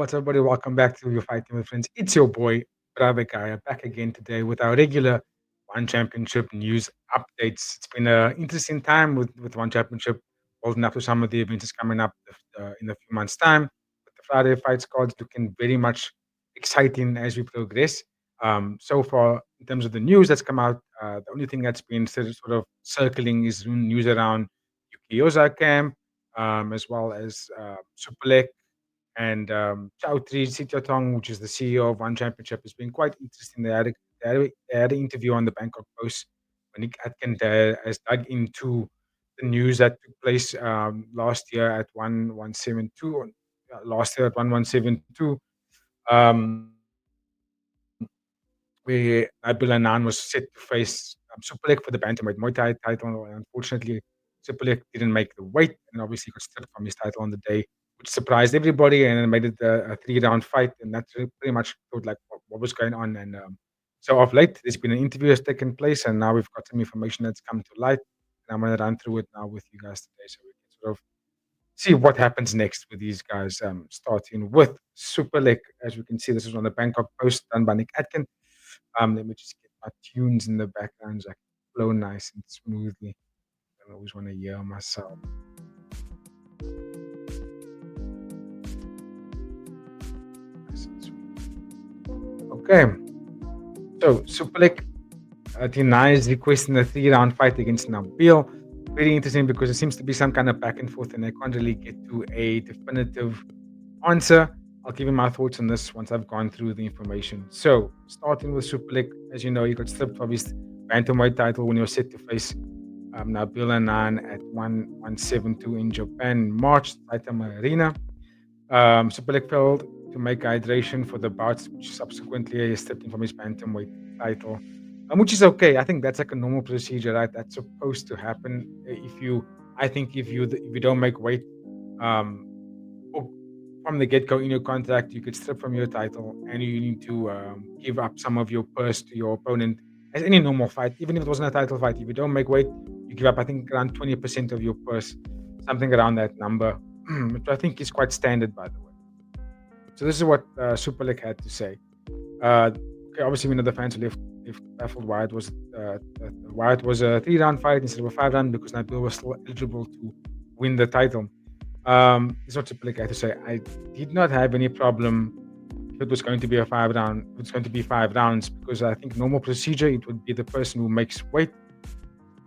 what's up, everybody? Welcome back to your Fighting with Friends. It's your boy, Brave Kaya, back again today with our regular One Championship news updates. It's been an interesting time with One Championship, holding up to some of the events that's coming up in a few months' time. With the Friday fight cards looking very much exciting as we progress. So far, in terms of the news that's come out, the only thing that's been sort of circling is news around Yuki Yoza camp, as well as Superlek and Chatri Sityodtong, which is the CEO of One Championship, has been quite interesting. They had an interview on the Bangkok Post when Nick Atkin has dug into the news that took place last year at 1172, last year at 1172, um, where Nabil Anane was set to face Superlek for the bantamweight Muay Thai title. Unfortunately, Superlek didn't make the weight and obviously got stripped from his title on the day, which surprised everybody and then made it a three-round fight. And that's pretty much thought like what was going on. And so of late, there's been an interview that's taken place, and now we've got some information that's come to light. And I'm going to run through it now with you guys today so we can sort of see what happens next with these guys, starting with Superlek. As we can see, this is on the Bangkok Post done by Nick Atkin. Let me just get my tunes in the background so I can flow nice and smoothly. I always want to hear myself. Nice and sweet. Okay, so Superlek denies requesting a three-round fight against Nabil. Very interesting because there seems to be some kind of back and forth, and I can't really get to a definitive answer. I'll give you my thoughts on this once I've gone through the information. So, starting with Superlek, as you know, he got stripped of his bantamweight title when he was set to face Nabil Anane at 1172 in Japan in March, Saitama Arena. Superlek failed to make hydration for the bouts, which subsequently he stepped in from his bantamweight title, which is okay. I think that's like a normal procedure, right? That's supposed to happen. I think if you don't make weight, um, or from the get go in your contract, you could strip from your title, and you need to give up some of your purse to your opponent. As any normal fight, even if it wasn't a title fight, if you don't make weight, you give up. I think around 20% of your purse, something around that number, which I think is quite standard, by the way. So this is what Superlek had to say. Okay, obviously we know the fans left baffled why it was a three-round fight instead of a five-round because Nabil was still eligible to win the title. This is what Superlek had to say. I did not have any problem if it was going to be a five-round. It's going to be 5 rounds because I think normal procedure it would be the person who makes weight.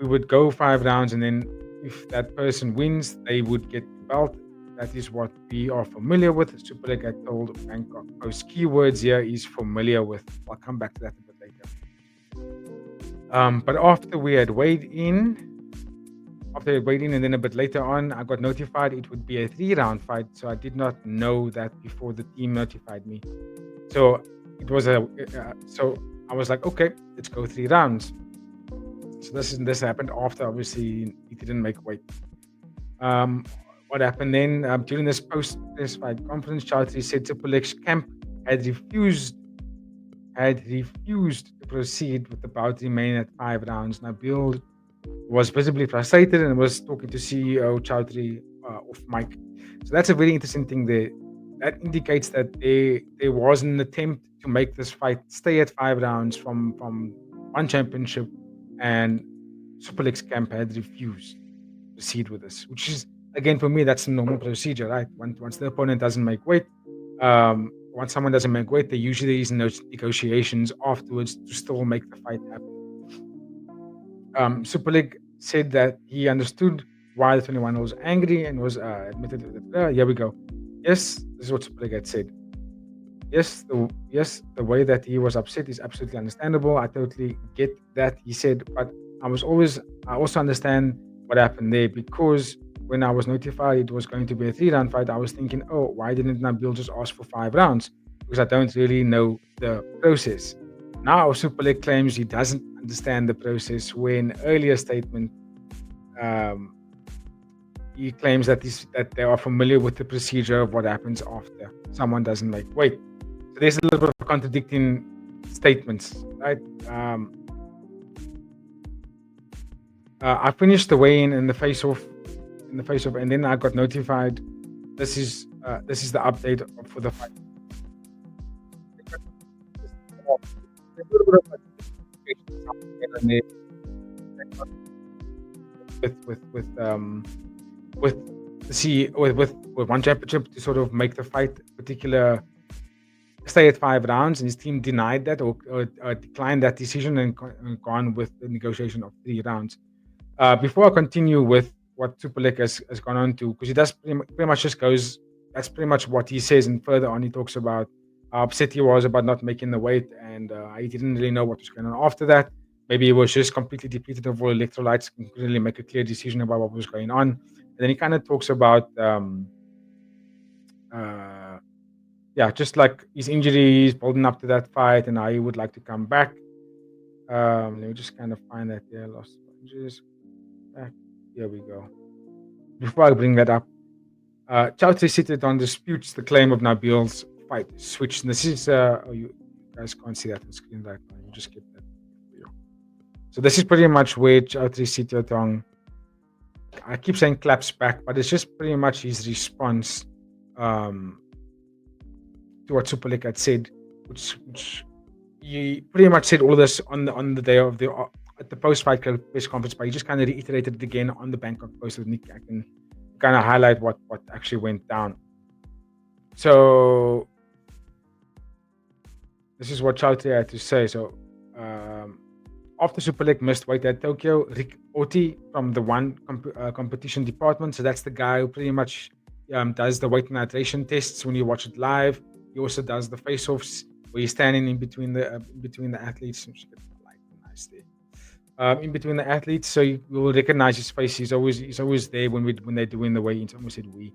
We would go 5 rounds, and then if that person wins, they would get the belt. That is what we are familiar with. Superlek, I told Bangkok Post keywords here is familiar with. I'll come back to that a bit later. But after we had weighed in, and then a bit later on, I got notified it would be a 3-round fight. So I did not know that before the team notified me. So it was so I was like, okay, let's go 3 rounds. So this happened after obviously he didn't make weight. What happened then during this post-press fight conference? Chatri said Superlek's camp had refused to proceed with the bout remaining at 5 rounds. Nabil was visibly frustrated and was talking to CEO Chatri off mic. So that's a very interesting thing there. That indicates that there was an attempt to make this fight stay at 5 rounds from One Championship, and Superlek's camp had refused to proceed with this, which is, again, for me, that's a normal procedure, right? Once the opponent doesn't make weight, once someone doesn't make weight, there usually is no negotiations afterwards to still make the fight happen. Superlek said that he understood why the 21 was angry and was admitted that, here we go. Yes, this is what Superlek had said. Yes, the way that he was upset is absolutely understandable. I totally get that, he said, but I also understand what happened there because when I was notified it was going to be a 3-round fight, I was thinking, oh, why didn't Nabil just ask for 5 rounds? Because I don't really know the process. Now Superlek claims he doesn't understand the process when earlier statement he claims that they are familiar with the procedure of what happens after someone doesn't make weight. So there's a little bit of contradicting statements, right? I finished the weigh-in in the face-off, and then I got notified. This is the update for the fight. on there with with one championship to sort of make the fight particular stay at 5 rounds, and his team denied that or declined that decision and gone with the negotiation of 3 rounds. Before I continue with what Superlek has gone on to, because he does pretty much just goes, that's pretty much what he says, and further on he talks about how upset he was about not making the weight, and he didn't really know what was going on after that. Maybe he was just completely depleted of all electrolytes and couldn't really make a clear decision about what was going on. And then he kind of talks about just like his injuries building up to that fight and how he would like to come back. Let me just kind of find that there. Lost injuries. Back. Here we go. Before I bring that up, Chatri Sityodtong disputes the claim of Nabil's fight switch. And this is, you guys can't see that on screen right now. You just get that video. So this is pretty much where Chatri Sityodtong, I keep saying claps back, but it's just pretty much his response to what Superlek had said, which he pretty much said all of this on the day of the at the post-fight press conference, but he just kind of reiterated it again on the Bangkok post with Nick. I can kind of highlight what actually went down. So this is what Chatri had to say. So after Superlek missed weight at Tokyo, Rick Oti from the one competition department, so that's the guy who pretty much does the weight and hydration tests when you watch it live. He also does the face-offs where he's standing in between the athletes. Nice there. In between the athletes, so you will recognize his face. He's always there when they're doing the weigh-ins. I almost said we.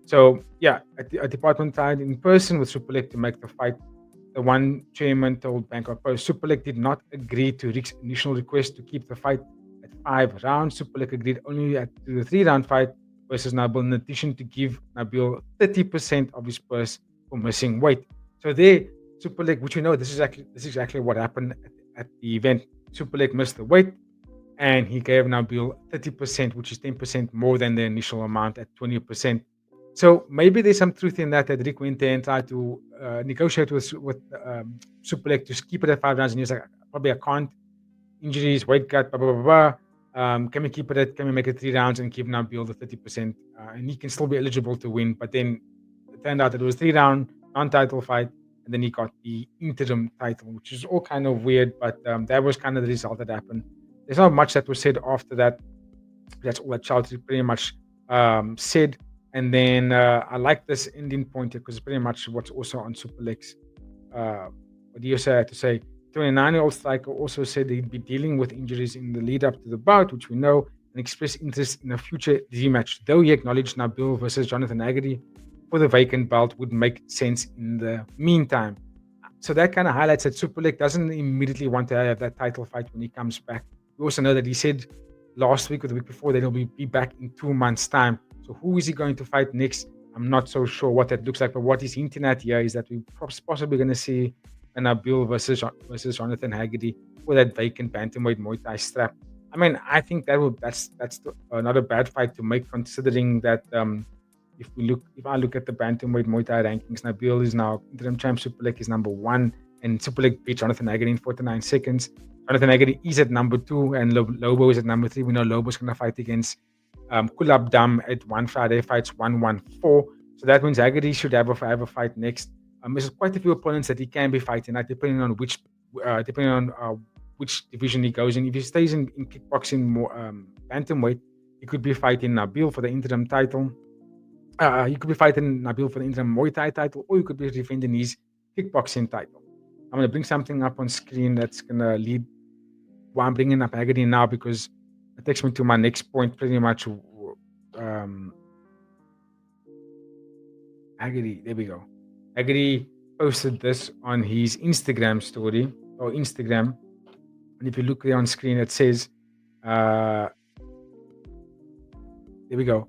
So yeah, at the department side in person with Superlek to make the fight. The one chairman told Bangkok Post Superlek did not agree to Rick's initial request to keep the fight at 5 rounds. Superlek agreed only to the 3-round fight versus Nabil, in addition to give Nabil 30% of his purse for missing weight. So there, Superlek, which this is exactly what happened at the event. Superlek missed the weight, and he gave Nabil 30%, which is 10% more than the initial amount at 20%. So maybe there's some truth in that Rick went there and tried to negotiate with Superlek to keep it at 5 rounds, and he was like, probably I can't. Injuries, weight cut, blah, blah, blah, blah. Can we keep it can we make it 3 rounds and give Nabil the 30%? And he can still be eligible to win. But then it turned out that it was 3-round, non-title fight, and then he got the interim title, which is all kind of weird, but that was kind of the result that happened. There's not much that was said after that. That's all that Chatri pretty much said. And then I like this ending point here because it's pretty much what's also on Superlek's. What he also had to say. 29-year-old striker also said he'd be dealing with injuries in the lead up to the bout, which we know, and expressed interest in a future rematch, though he acknowledged Nabil versus Jonathan Haggerty for the vacant belt would make sense in the meantime. So that kind of highlights that Superlek doesn't immediately want to have that title fight when he comes back. We also know that he said last week or the week before that he'll be back in 2 months' time. So who is he going to fight next? I'm not so sure what that looks like, but what he's hinting at here is that we're possibly going to see a Nabil versus Jonathan Haggerty for that vacant bantamweight Muay Thai strap. I mean, I think that's not a bad fight to make, considering that if I look at the bantamweight Muay Thai rankings, Nabil is now interim champ, Superlek is number 1, and Superlek beat Jonathan Haggerty in 49 seconds. Jonathan Haggerty is at number 2, and Lobo is at number 3. We know Lobo's going to fight against Kulab Dam at one Friday fights 114. So that means Haggerty should have a fight next. There's quite a few opponents that he can be fighting at, depending on which division he goes in. If he stays in kickboxing more bantamweight, he could be fighting Nabil for the interim title. He could be fighting Nabil for the interim Muay Thai title, or he could be defending his kickboxing title. I'm going to bring something up on screen that's going to lead why I'm bringing up Haggerty now, because it takes me to my next point pretty much. Haggerty, there we go. Haggerty posted this on his Instagram story, or Instagram. And if you look there on screen, it says, there we go.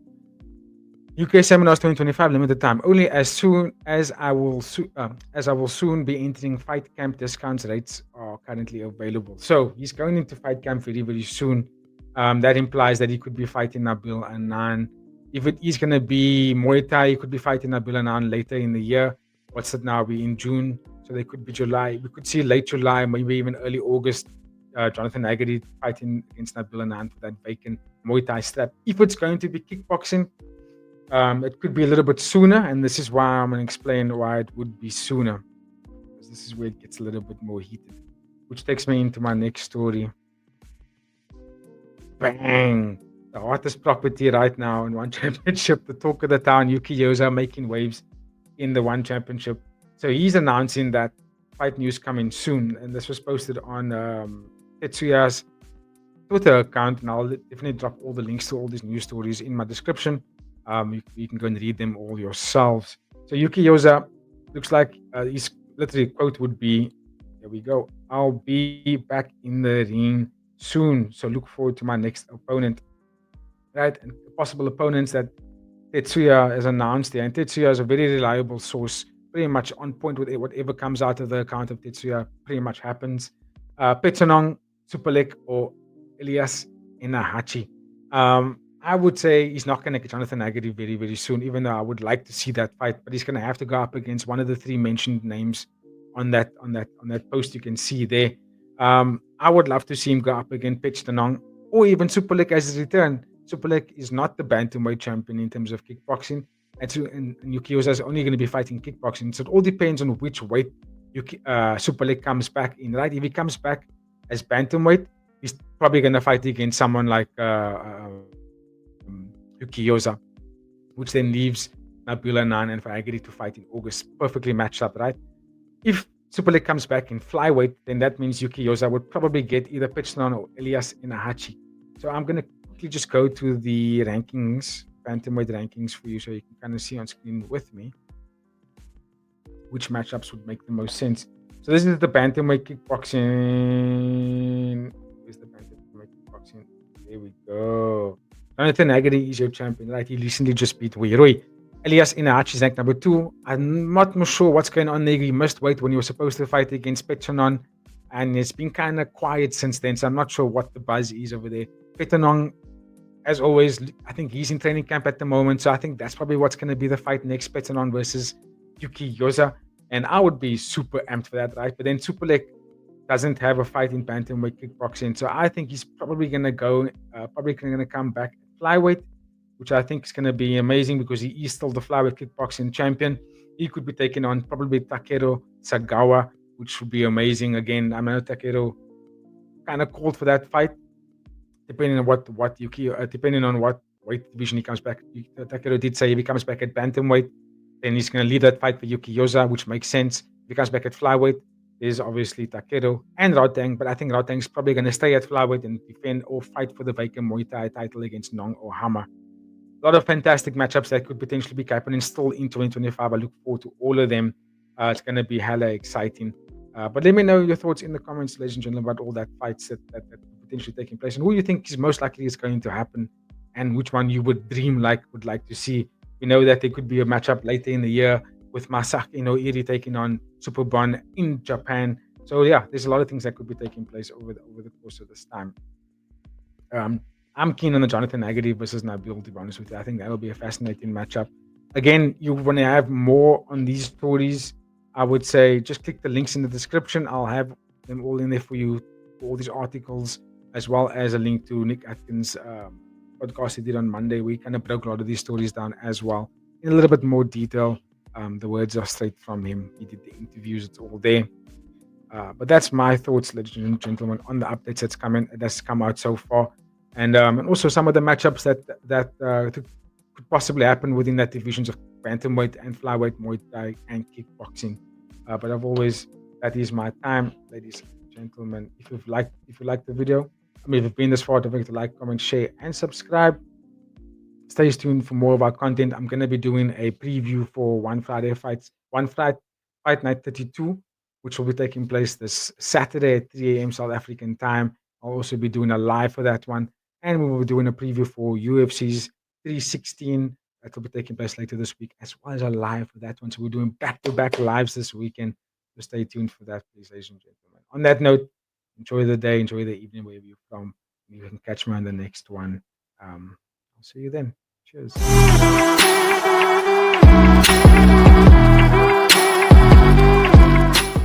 UK Seminars 2025 limited time. Only as soon as I will soon be entering fight camp. Discounts rates are currently available. So he's going into fight camp very, very soon. That implies that he could be fighting Nabil Anane. If it is going to be Muay Thai, he could be fighting Nabil Anane later in the year. What's it now? We're in June, so they could be July. We could see late July, maybe even early August. Jonathan Haggerty fighting against Nabil Anane for that vacant Muay Thai strap. If it's going to be kickboxing, it could be a little bit sooner, and this is why I'm going to explain why it would be sooner, because this is where it gets a little bit more heated, which takes me into my next story. Bang! The hottest property right now in one championship, the talk of the town, Yuki Yoza making waves in the one championship. So he's announcing that fight news coming soon, and this was posted on Tetsuya's Twitter account, and I'll definitely drop all the links to all these news stories in my description. You can go and read them all yourselves. So Yuki Yoza looks like his literally quote would be, "Here we go. I'll be back in the ring soon. So look forward to my next opponent." Right, and possible opponents that Tetsuya has announced there. And Tetsuya is a very reliable source, pretty much on point with whatever comes out of the account of Tetsuya, pretty much happens. Petronong, Superlek, or Elias Inahachi. I would say he's not going to get Jonathan Haggerty very, very soon, even though I would like to see that fight. But he's going to have to go up against one of the three mentioned names on that post you can see there. I would love to see him go up against Petronong or even Superlek as his return. Superlek is not the bantamweight champion in terms of kickboxing, and Yuki Yoza is only going to be fighting kickboxing. So it all depends on which weight Superlek comes back in, right? If he comes back as bantamweight, he's probably going to fight against someone like Yuki Yoza, which then leaves Nabil Anane and Haggerty to fight in August. Perfectly matched up, right? If Superlek comes back in flyweight, then that means Yuki Yoza would probably get either Petron or Elias Inahachi. So I'm going to quickly just go to the rankings, bantamweight rankings for you, so you can kind of see on screen with me which matchups would make the most sense. So this is the bantamweight kickboxing. Where's the bantamweight kickboxing? There we go. Jonathan Haggerty is your champion, right? He recently just beat Weiroi. Elias Inahachi is ranked number 2. I'm not sure what's going on there. He missed weight when he was supposed to fight against Petronong, and it's been kind of quiet since then, so I'm not sure what the buzz is over there. Petronong, as always, I think he's in training camp at the moment, so I think that's probably what's going to be the fight next, Petronong versus Yuki Yoza, and I would be super amped for that, right? But then Superlek doesn't have a fight in bantamweight kickboxing, so I think he's probably going to come back at flyweight, which I think is going to be amazing because he is still the flyweight kickboxing champion. He could be taking on probably Takeru Sagawa, which would be amazing. Again, I know Takeru kind of called for that fight, depending on what depending on what weight division he comes back. Takeru did say if he comes back at bantamweight, then he's going to leave that fight for Yuki Yoza, which makes sense. If he comes back at flyweight, there's obviously Takeru and Rodang, but I think Rodang's probably going to stay at flyweight and defend or fight for the vacant Muay Thai title against Nong or Hama. A lot of fantastic matchups that could potentially be happening still in 2025. I look forward to all of them. It's going to be hella exciting. But let me know your thoughts in the comments, ladies and gentlemen, about all that fights that potentially taking place, and who you think is most likely is going to happen, and which one you would like to see. We know that there could be a matchup later in the year with Masaki Noiri taking on Superbon in Japan. So yeah, there's a lot of things that could be taking place over the course of this time. I'm keen on the Jonathan Haggerty versus Nabil, to be honest with you. I think that'll be a fascinating matchup. Again, you want to have more on these stories, I would say just click the links in the description. I'll have them all in there for you, all these articles, as well as a link to Nick Atkins' podcast he did on Monday. We kind of broke a lot of these stories down as well in a little bit more detail. The words are straight from him. He did the interviews, it's all there. But that's my thoughts, ladies and gentlemen, on the updates that's come out so far. And also some of the matchups that could possibly happen within that divisions of bantamweight and flyweight, Muay Thai, and kickboxing. But that is my time, ladies and gentlemen. If you like the video, if you've been this far, don't forget to like, comment, share, and subscribe. Stay tuned for more of our content. I'm going to be doing a preview for One Fight Night 32, which will be taking place this Saturday at 3 a.m. South African time. I'll also be doing a live for that one. And we will be doing a preview for UFC's 316. That will be taking place later this week, as well as a live for that one. So we're doing back-to-back lives this weekend. So stay tuned for that, please, ladies and gentlemen. On that note, enjoy the day, enjoy the evening, wherever you're from. You can catch me on the next one. I'll see you then. Cheers.